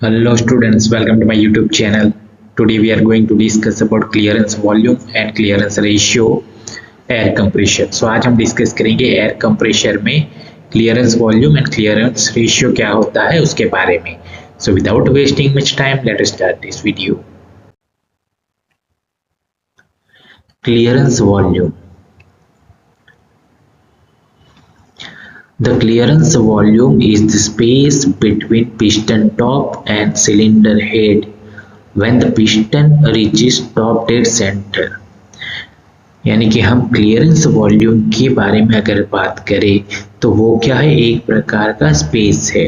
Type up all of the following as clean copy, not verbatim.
Hello students, welcome to my YouTube channel. Today we are going to discuss about clearance volume and clearance ratio air compressor. So आज हम discuss करेंगे air compressor में clearance volume and clearance ratio क्या होता है उसके बारे में. So without wasting much time, let us start this video. Clearance volume. The clearance volume is the space between piston top and cylinder head when the piston reaches top dead center. यानी कि हम clearance volume के बारे में अगर बात करें तो वो क्या है, एक प्रकार का स्पेस है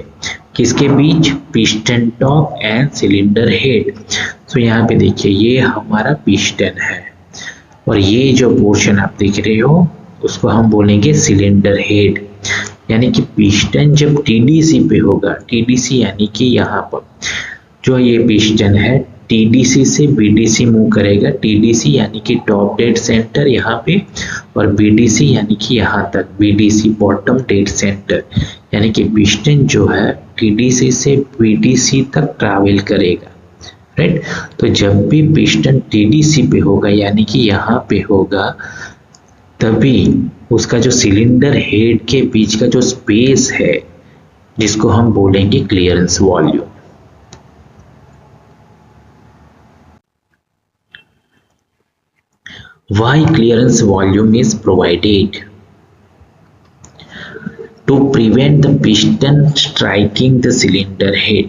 किसके बीच, piston top end cylinder head. तो यहाँ पे देखिए ये हमारा पिस्टन है और ये जो पोर्शन आप देख रहे हो उसको हम बोलेंगे सिलेंडर हेड. यानी कि पिस्टन जब टीडीसी पे होगा, टीडीसी यानी कि यहाँ पर जो ये पिस्टन है टीडीसी से बीडीसी मूव करेगा. टीडीसी यानी कि टॉप डेड सेंटर यहाँ पे और बीडीसी यानी कि यहाँ तक, बीडीसी बॉटम डेड सेंटर. यानी कि पिस्टन जो है टीडीसी से बीडीसी तक ट्रैवल करेगा, राइट. तो जब भी पिस्टन टीडीसी पे होगा यानी कि यहाँ पे होगा, तभी उसका जो सिलेंडर हेड के बीच का जो स्पेस है जिसको हम बोलेंगे clearance volume. Why clearance volume is provided? To prevent the piston striking the cylinder head.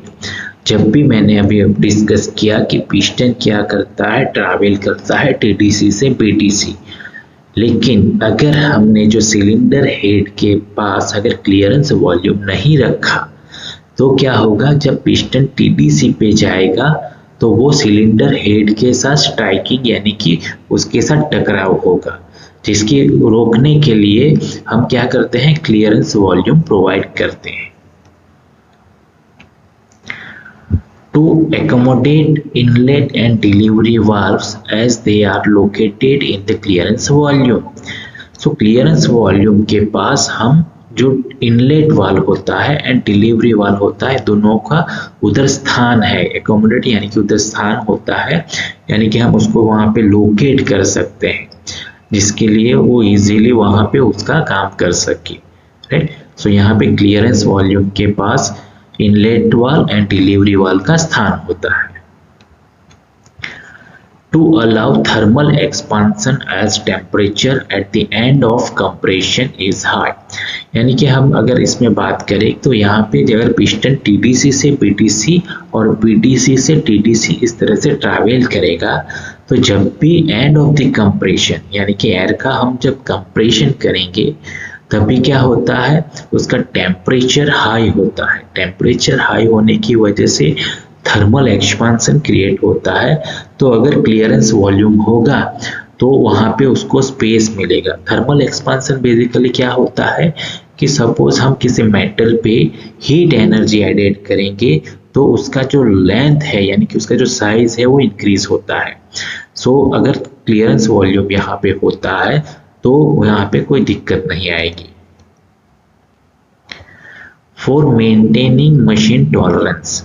जब भी मैंने अभी डिस्कस किया कि पिस्टन क्या करता है, ट्रैवल करता है टीडीसी से बीडीसी. लेकिन अगर हमने जो सिलेंडर हेड के पास अगर क्लियरेंस वॉल्यूम नहीं रखा तो क्या होगा, जब पिस्टन टीडीसी पे जाएगा तो वो सिलेंडर हेड के साथ स्ट्राइकिंग यानी कि उसके साथ टकराव होगा, जिसके रोकने के लिए हम क्या करते हैं, क्लियरेंस वॉल्यूम प्रोवाइड करते हैं. To accommodate inlet and delivery valves as they are located in the clearance volume. So clearance volume के पास हम जो इनलेट वाल्व होता है एंड डिलीवरी वाल्व होता है दोनों का उधर स्थान है. एकोमोडेट यानी कि उधर स्थान होता है, यानी कि हम उसको वहाँ पे लोकेट कर सकते हैं जिसके लिए वो इजीली वहाँ पे उसका काम कर सके, राइट. सो यहाँ पे क्लियरेंस वॉल्यूम के पास inlet valve and delivery valve का स्थान होता है. To allow thermal expansion as temperature at the end of compression is high. यानी कि हम अगर इसमें बात करें तो यहाँ पे अगर पिस्टन टीडीसी से बीडीसी और बीडीसी से टीडीसी इस तरह से ट्रैवल करेगा तो जब भी एंड ऑफ द कंप्रेशन यानी कि एयर का हम जब कंप्रेशन करेंगे तभी क्या होता है, उसका टेम्परेचर हाई होता है. टेम्परेचर हाई होने की वजह से थर्मल एक्सपांसन क्रिएट होता है. तो अगर क्लियरेंस वॉल्यूम होगा तो वहाँ पे उसको स्पेस मिलेगा. थर्मल एक्सपांसन बेसिकली क्या होता है कि सपोज हम किसी मेटल पे हीट एनर्जी एडेड करेंगे तो उसका जो लेंथ है यानी कि उसका जो साइज है वो इंक्रीज होता है. सो अगर क्लियरेंस वॉल्यूम यहाँ पे होता है तो यहाँ पे कोई दिक्कत नहीं आएगी. For maintaining machine tolerance.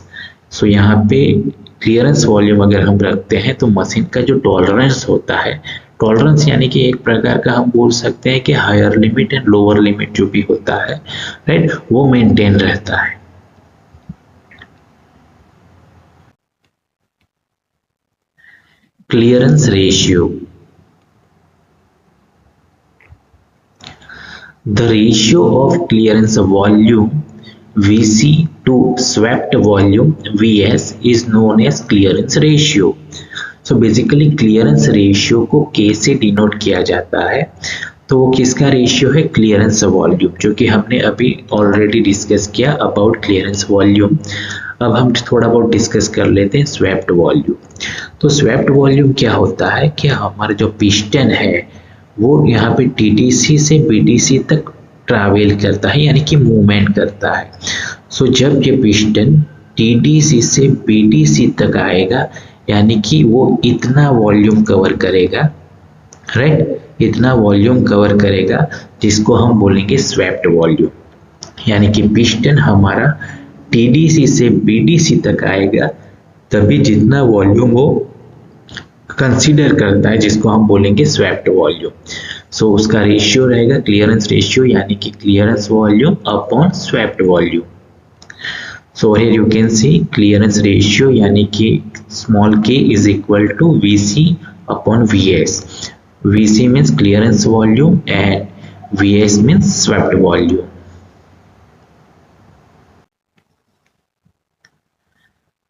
So यहाँ पे क्लियरेंस वॉल्यूम अगर हम रखते हैं तो मशीन का जो टॉलरेंस होता है, टॉलरेंस यानी कि एक प्रकार का हम बोल सकते हैं कि higher limit and lower limit जो भी होता है, राइट, वो मेंटेन रहता है. Clearance ratio. The ratio of clearance volume VC to swept volume VS is known as clearance ratio. So basically clearance ratio को K से डिनोट किया जाता है. तो वो किसका रेशियो है, क्लियरेंस वॉल्यूम, जो कि हमने अभी ऑलरेडी डिस्कस किया अबाउट क्लियरेंस वॉल्यूम. अब हम थोड़ा बहुत डिस्कस कर लेते हैं स्वेप्ट वॉल्यूम. तो स्वेप्ट वॉल्यूम क्या होता है कि हमारा जो पिस्टन है वो यहाँ पे टीडीसी से बीडीसी तक ट्रैवल करता है यानी कि मूवमेंट करता है. सो जब ये पिस्टन टीडीसी से बीडीसी तक आएगा यानी कि वो इतना वॉल्यूम कवर करेगा, राइट, इतना वॉल्यूम कवर करेगा जिसको हम बोलेंगे स्वेप्ट वॉल्यूम. यानी कि पिस्टन हमारा टीडीसी से बीडीसी तक आएगा तभी जितना वॉल्यूम वो कंसीडर करता है, जिसको हम बोलेंगे स्वेप्ट वॉल्यूम। सो उसका रेशियो रहेगा क्लियरेंस रेशियो, यानी कि clearance volume upon swept volume. So here you can see clearance ratio यानी कि small k is equal to VC upon VS. VC means clearance volume and VS means swept volume.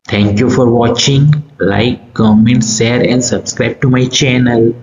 Thank you for watching. Like, comment, share and subscribe to my channel.